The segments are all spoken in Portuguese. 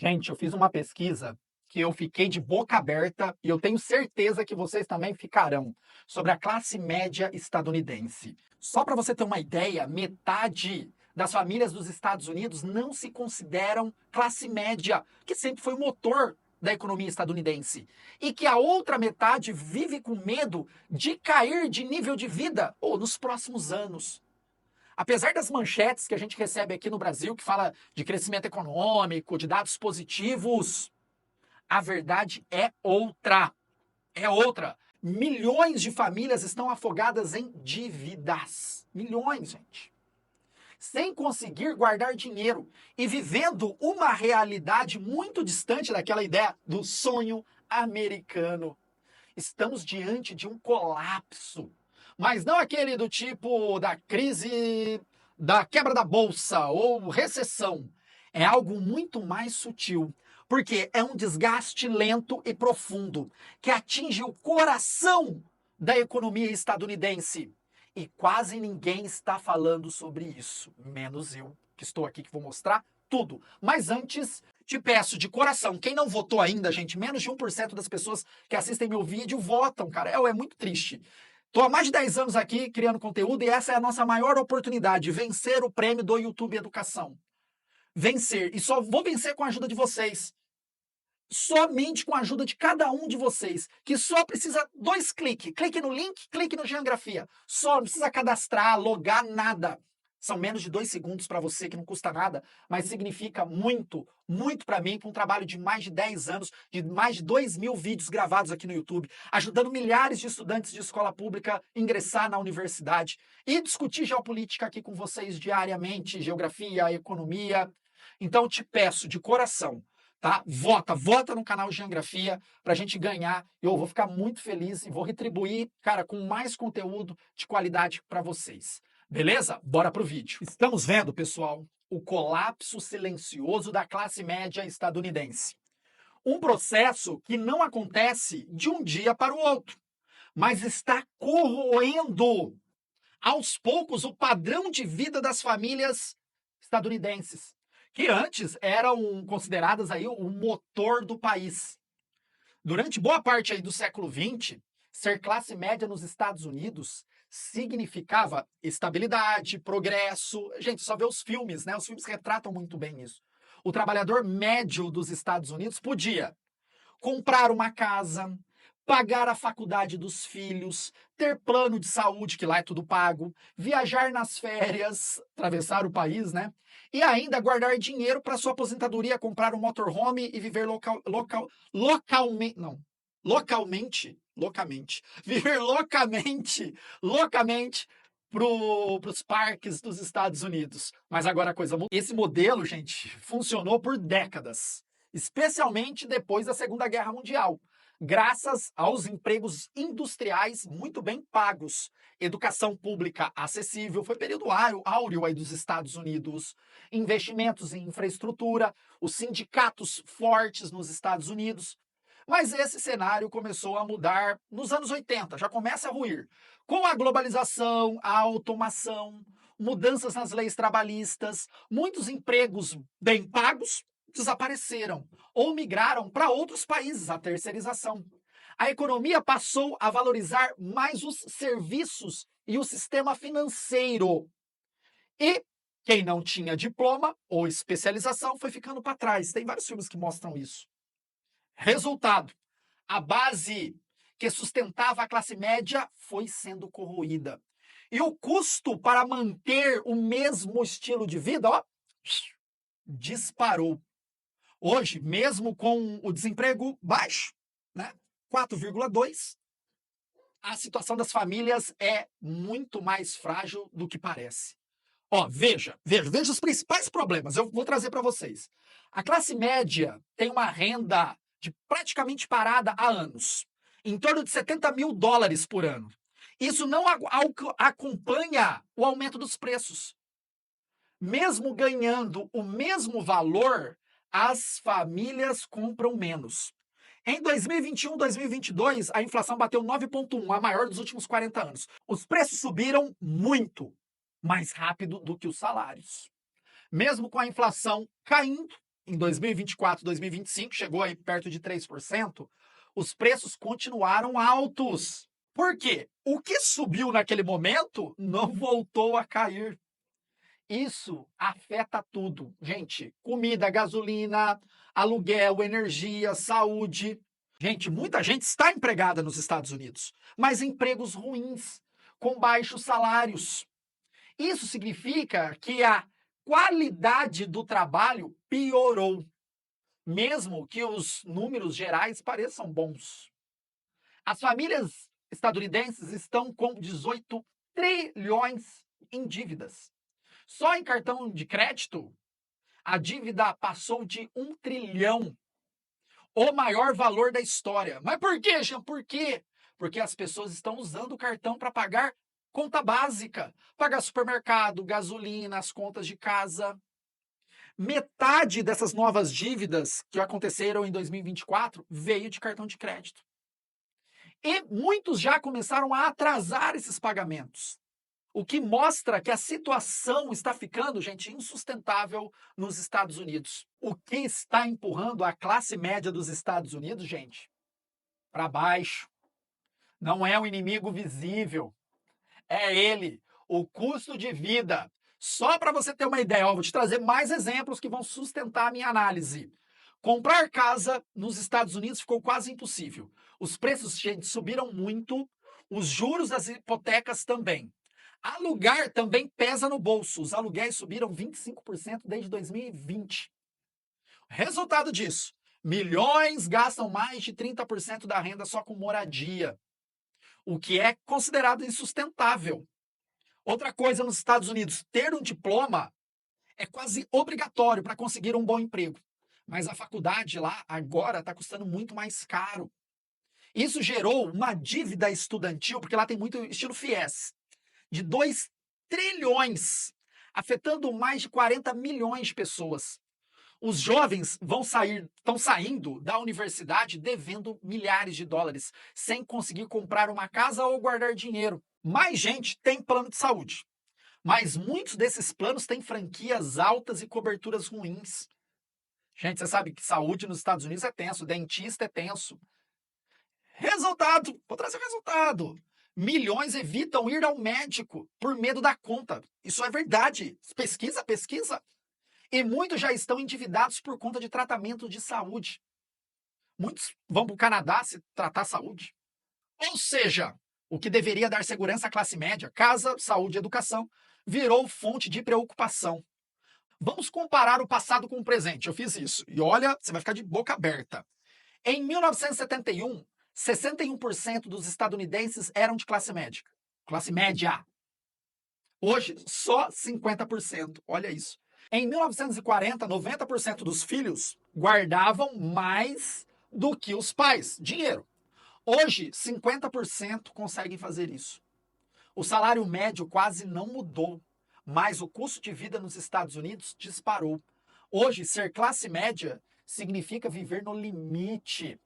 Gente, eu fiz uma pesquisa que eu fiquei de boca aberta e eu tenho certeza que vocês também ficarão, sobre a classe média estadunidense. Só para você ter uma ideia, metade das famílias dos Estados Unidos não se consideram classe média, que sempre foi o motor da economia estadunidense. E que a outra metade vive com medo de cair de nível de vida ou nos próximos anos. Apesar das manchetes que a gente recebe aqui no Brasil, que fala de crescimento econômico, de dados positivos, a verdade é outra. É outra. Milhões de famílias estão afogadas em dívidas. Milhões, gente. Sem conseguir guardar dinheiro e vivendo uma realidade muito distante daquela ideia do sonho americano. Estamos diante de um colapso, mas não aquele do tipo da crise da quebra da bolsa ou recessão. É algo muito mais sutil, porque é um desgaste lento e profundo que atinge o coração da economia estadunidense. E quase ninguém está falando sobre isso, menos eu, que estou aqui, que vou mostrar tudo. Mas antes, te peço de coração, quem não votou ainda, gente, menos de 1% das pessoas que assistem meu vídeo votam, cara. É muito triste. Estou há mais de 10 anos aqui criando conteúdo e essa é a nossa maior oportunidade, vencer o prêmio do YouTube Educação. Vencer. E só vou vencer com a ajuda de vocês. Somente com a ajuda de cada um de vocês, que só precisa 2 cliques. Clique no link, clique no Geografia. Só, não precisa cadastrar, logar, nada. São menos de 2 segundos para você, que não custa nada, mas significa muito, muito para mim, com um trabalho de mais de 10 anos, de mais de 2.000 vídeos gravados aqui no YouTube, ajudando milhares de estudantes de escola pública a ingressar na universidade e discutir geopolítica aqui com vocês diariamente, geografia, economia. Então, te peço de coração, tá? Vota no canal Geografia para a gente ganhar. Eu vou ficar muito feliz e vou retribuir, cara, com mais conteúdo de qualidade para vocês. Beleza? Bora pro vídeo. Estamos vendo, pessoal, o colapso silencioso da classe média estadunidense. Um processo que não acontece de um dia para o outro, mas está corroendo aos poucos o padrão de vida das famílias estadunidenses, que antes eram consideradas aí o motor do país. Durante boa parte aí do século XX, ser classe média nos Estados Unidos significava estabilidade, progresso. Gente, só vê os filmes, né? Os filmes retratam muito bem isso. O trabalhador médio dos Estados Unidos podia comprar uma casa, pagar a faculdade dos filhos, ter plano de saúde, que lá é tudo pago, viajar nas férias, atravessar o país, né? E ainda guardar dinheiro para sua aposentadoria, comprar um motorhome e viver localmente, viver loucamente para os parques dos Estados Unidos. Mas agora a coisa mudou. Esse modelo, gente, funcionou por décadas, especialmente depois da Segunda Guerra Mundial, graças aos empregos industriais muito bem pagos, educação pública acessível, foi período áureo aí dos Estados Unidos, investimentos em infraestrutura, os sindicatos fortes nos Estados Unidos. Mas esse cenário começou a mudar nos anos 80, já começa a ruir. Com a globalização, a automação, mudanças nas leis trabalhistas, muitos empregos bem pagos desapareceram ou migraram para outros países, a terceirização. A economia passou a valorizar mais os serviços e o sistema financeiro. E quem não tinha diploma ou especialização foi ficando para trás. Tem vários filmes que mostram isso. Resultado: a base que sustentava a classe média foi sendo corroída. E o custo para manter o mesmo estilo de vida, ó, disparou. Hoje, mesmo com o desemprego baixo, né, 4,2, a situação das famílias é muito mais frágil do que parece. Ó, veja os principais problemas. Eu vou trazer para vocês. A classe média tem uma renda de praticamente parada há anos, em torno de 70 mil dólares por ano. Isso não acompanha o aumento dos preços. Mesmo ganhando o mesmo valor, as famílias compram menos. Em 2021, 2022, a inflação bateu 9,1, a maior dos últimos 40 anos. Os preços subiram muito mais rápido do que os salários. Mesmo com a inflação caindo, em 2024, 2025, chegou aí perto de 3%, os preços continuaram altos. Por quê? O que subiu naquele momento não voltou a cair. Isso afeta tudo. Gente, comida, gasolina, aluguel, energia, saúde. Gente, muita gente está empregada nos Estados Unidos, mas empregos ruins, com baixos salários. Isso significa que a qualidade do trabalho piorou, mesmo que os números gerais pareçam bons. As famílias estadunidenses estão com 18 trilhões em dívidas. Só em cartão de crédito, a dívida passou de 1 trilhão, o maior valor da história. Mas por quê, Jean? Por quê? Porque as pessoas estão usando o cartão para pagar conta básica, pagar supermercado, gasolina, as contas de casa. Metade dessas novas dívidas que aconteceram em 2024 veio de cartão de crédito. E muitos já começaram a atrasar esses pagamentos. O que mostra que a situação está ficando, gente, insustentável nos Estados Unidos. O que está empurrando a classe média dos Estados Unidos, gente, para baixo? Não é um inimigo visível. É ele, o custo de vida. Só para você ter uma ideia, eu vou te trazer mais exemplos que vão sustentar a minha análise. Comprar casa nos Estados Unidos ficou quase impossível. Os preços, gente, subiram muito, os juros das hipotecas também. Alugar também pesa no bolso. Os aluguéis subiram 25% desde 2020. Resultado disso, milhões gastam mais de 30% da renda só com moradia, o que é considerado insustentável. Outra coisa nos Estados Unidos, ter um diploma é quase obrigatório para conseguir um bom emprego. Mas a faculdade lá agora está custando muito mais caro. Isso gerou uma dívida estudantil, porque lá tem muito estilo FIES, de 2 trilhões, afetando mais de 40 milhões de pessoas. Os jovens estão saindo da universidade devendo milhares de dólares, sem conseguir comprar uma casa ou guardar dinheiro. Mais gente tem plano de saúde, mas muitos desses planos têm franquias altas e coberturas ruins. Gente, você sabe que saúde nos Estados Unidos é tenso, dentista é tenso. Resultado, vou trazer o resultado. Milhões evitam ir ao médico por medo da conta. Isso é verdade. Pesquisa. E muitos já estão endividados por conta de tratamento de saúde. Muitos vão para o Canadá se tratar saúde. Ou seja, o que deveria dar segurança à classe média, casa, saúde e educação, virou fonte de preocupação. Vamos comparar o passado com o presente. Eu fiz isso. E olha, você vai ficar de boca aberta. Em 1971, 61% dos estadunidenses eram de classe média. Classe média. Hoje, só 50%. Olha isso. Em 1940, 90% dos filhos guardavam mais do que os pais, dinheiro. Hoje, 50% conseguem fazer isso. O salário médio quase não mudou, mas o custo de vida nos Estados Unidos disparou. Hoje, ser classe média significa viver no limite.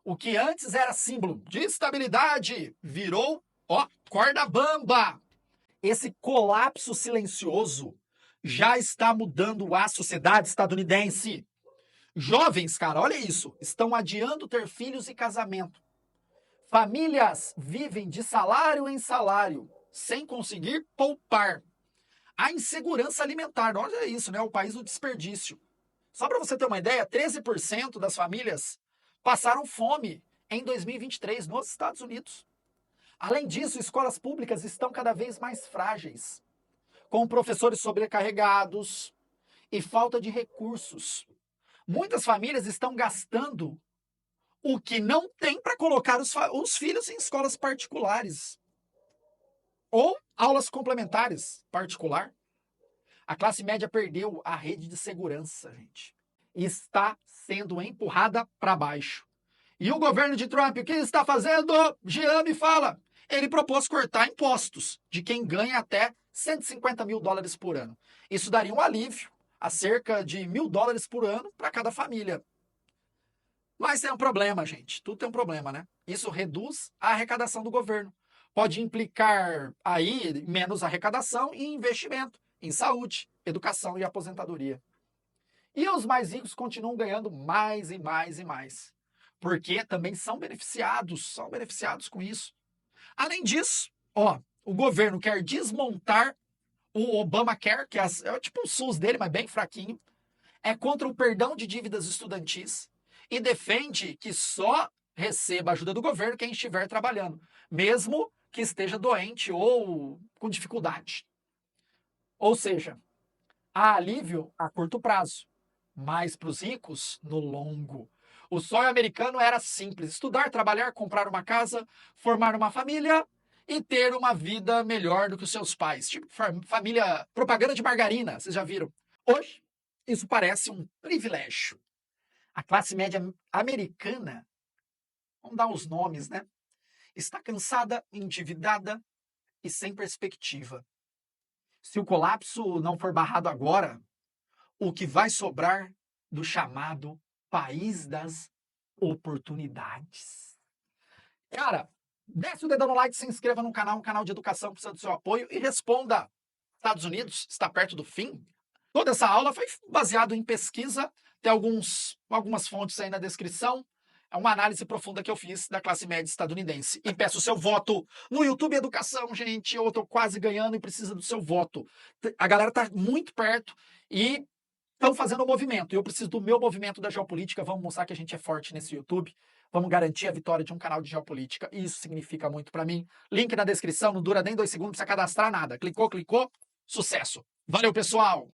O que antes era símbolo de estabilidade virou, corda bamba. Esse colapso silencioso já está mudando a sociedade estadunidense. Jovens, cara, olha isso, estão adiando ter filhos e casamento. Famílias vivem de salário em salário, sem conseguir poupar. A insegurança alimentar, olha isso, né? O país do desperdício. Só para você ter uma ideia, 13% das famílias passaram fome em 2023 nos Estados Unidos. Além disso, escolas públicas estão cada vez mais frágeis, com professores sobrecarregados e falta de recursos. Muitas famílias estão gastando o que não tem para colocar os filhos em escolas particulares ou aulas complementares particular. A classe média perdeu a rede de segurança, gente. Está sendo empurrada para baixo. E o governo de Trump, o que está fazendo? Jean me fala. Ele propôs cortar impostos de quem ganha até 150 mil dólares por ano. Isso daria um alívio a cerca de $1.000 por ano para cada família. Mas tem um problema, gente. Tudo tem um problema, né? Isso reduz a arrecadação do governo. Pode implicar aí menos arrecadação e investimento em saúde, educação e aposentadoria. E os mais ricos continuam ganhando mais e mais e mais. Porque também são beneficiados com isso. Além disso, ó, o governo quer desmontar o Obamacare, que é tipo o SUS dele, mas bem fraquinho. É contra o perdão de dívidas estudantis e defende que só receba ajuda do governo quem estiver trabalhando, mesmo que esteja doente ou com dificuldade. Ou seja, há alívio a curto prazo, mas para os ricos, no longo. O sonho americano era simples: estudar, trabalhar, comprar uma casa, formar uma família e ter uma vida melhor do que os seus pais. Tipo família, propaganda de margarina, vocês já viram? Hoje, isso parece um privilégio. A classe média americana, vamos dar os nomes, né? Está cansada, endividada e sem perspectiva. Se o colapso não for barrado agora, o que vai sobrar do chamado país das oportunidades? Cara, desce o dedão no like, se inscreva no canal, um canal de educação precisa do seu apoio e responda. Estados Unidos está perto do fim? Toda essa aula foi baseada em pesquisa, tem algumas fontes aí na descrição. É uma análise profunda que eu fiz da classe média estadunidense. E peço o seu voto no YouTube Educação, gente. Eu estou quase ganhando e precisa do seu voto. A galera está muito perto e estão fazendo o movimento. Eu preciso do meu movimento da geopolítica. Vamos mostrar que a gente é forte nesse YouTube. Vamos garantir a vitória de um canal de geopolítica. E isso significa muito para mim. Link na descrição, não dura nem 2 segundos, não precisa cadastrar nada. Clicou, sucesso. Valeu, pessoal!